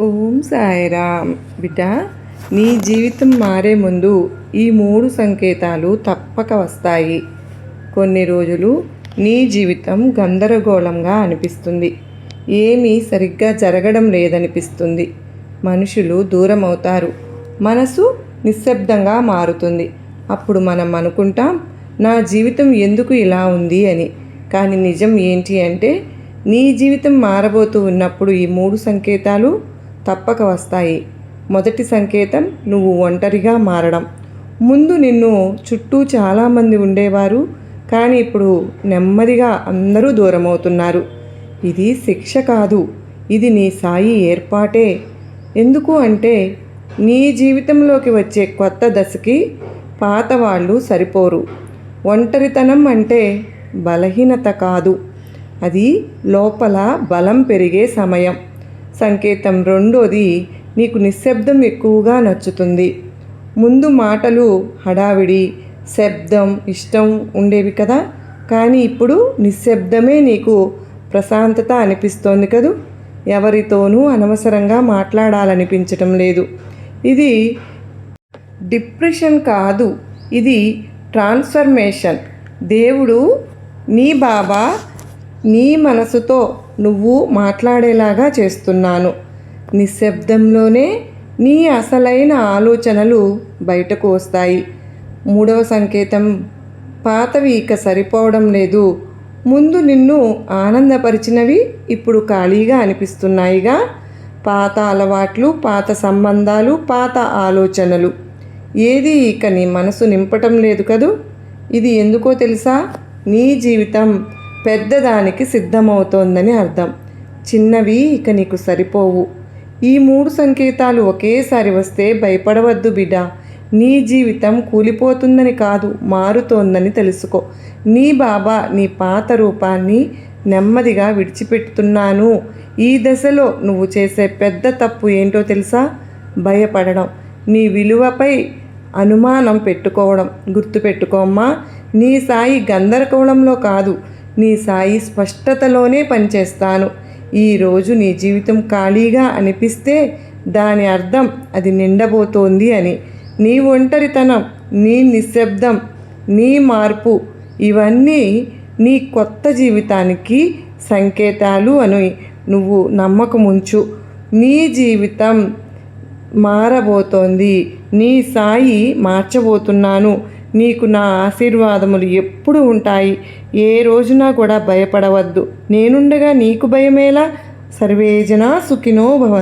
ఓం సాయిరామ్. బిడ్డ, నీ జీవితం మారే ముందు ఈ 3 సంకేతాలు తప్పక వస్తాయి. కొన్ని రోజులు నీ జీవితం గందరగోళంగా అనిపిస్తుంది. ఏమీ సరిగ్గా జరగడం లేదనిపిస్తుంది. మనుషులు దూరం అవుతారు. మనసు నిశ్శబ్దంగా మారుతుంది. అప్పుడు మనం అనుకుంటాం, నా జీవితం ఎందుకు ఇలా ఉంది అని. కానీ నిజం ఏంటి అంటే, నీ జీవితం మారబోతూ ఉన్నప్పుడు ఈ 3 సంకేతాలు తప్పక వస్తాయి. మొదటి సంకేతం, నువ్వు ఒంటరిగా మారడం. ముందు నిన్ను చుట్టూ చాలామంది ఉండేవారు, కానీ ఇప్పుడు నెమ్మదిగా అందరూ దూరం అవుతున్నారు. ఇది శిక్ష కాదు, ఇది నీ సాయి ఏర్పాటే. ఎందుకు అంటే, నీ జీవితంలోకి వచ్చే కొత్త దశకి పాత వాళ్ళు సరిపోరు. ఒంటరితనం అంటే బలహీనత కాదు, అది లోపల బలం పెరిగే సమయం. సంకేతం రెండోది, నీకు నిశ్శబ్దం ఎక్కువగా నచ్చుతుంది. ముందు మాటలు, హడావిడి, శబ్దం ఇష్టం ఉండేవి కదా, కానీ ఇప్పుడు నిశ్శబ్దమే నీకు ప్రశాంతత అనిపిస్తోంది కదూ. ఎవరితోనూ అనవసరంగా మాట్లాడాలనిపించటం లేదు. ఇది డిప్రెషన్ కాదు, ఇది ట్రాన్స్ఫర్మేషన్. దేవుడు, నీ బాబా నీ మనసుతో నువ్వు మాట్లాడేలాగా చేస్తున్నాను. నిశ్శబ్దంలోనే నీ అసలైన ఆలోచనలు బయటకు వస్తాయి. మూడవ సంకేతం, పాతవి ఇక సరిపోవడం లేదు. ముందు నిన్ను ఆనందపరిచినవి ఇప్పుడు ఖాళీగా అనిపిస్తున్నాయిగా. పాత అలవాట్లు, పాత సంబంధాలు, పాత ఆలోచనలు, ఏది ఇక నీ మనసు నింపటం లేదు కదూ. ఇది ఎందుకో తెలుసా? నీ జీవితం పెద్దదానికి సిద్ధమవుతోందని అర్థం. చిన్నవి ఇక నీకు సరిపోవు. ఈ 3 సంకేతాలు ఒకేసారి వస్తే భయపడవద్దు బిడ్డ. నీ జీవితం కూలిపోతుందని కాదు, మారుతోందని తెలుసుకో. నీ బాబా నీ పాత రూపాన్ని నెమ్మదిగా విడిచిపెడుతున్నాను. ఈ దశలో నువ్వు చేసే పెద్ద తప్పు ఏంటో తెలుసా? భయపడడం, నీ విలువపై అనుమానం పెట్టుకోవడం. గుర్తుపెట్టుకోమ్మా, నీ సాయి గందరగోళంలో కాదు, నీ సాయి స్పష్టతలోనే పనిచేస్తాను. ఈరోజు నీ జీవితం ఖాళీగా అనిపిస్తే దాని అర్థం అది నిండబోతోంది అని. నీ ఒంటరితనం, నీ నిశ్శబ్దం, నీ మార్పు, ఇవన్నీ నీ కొత్త జీవితానికి సంకేతాలు అని నువ్వు నమ్మకముంచు. నీ జీవితం మారబోతోంది. నీ సాయి మార్చబోతున్నాను. నీకు నా ఆశీర్వాదములు ఎప్పుడు ఉంటాయి. ఏ రోజున కూడా భయపడవద్దు. నేనుండగా నీకు భయమేలా? సర్వేజన సుఖినో భవంతు.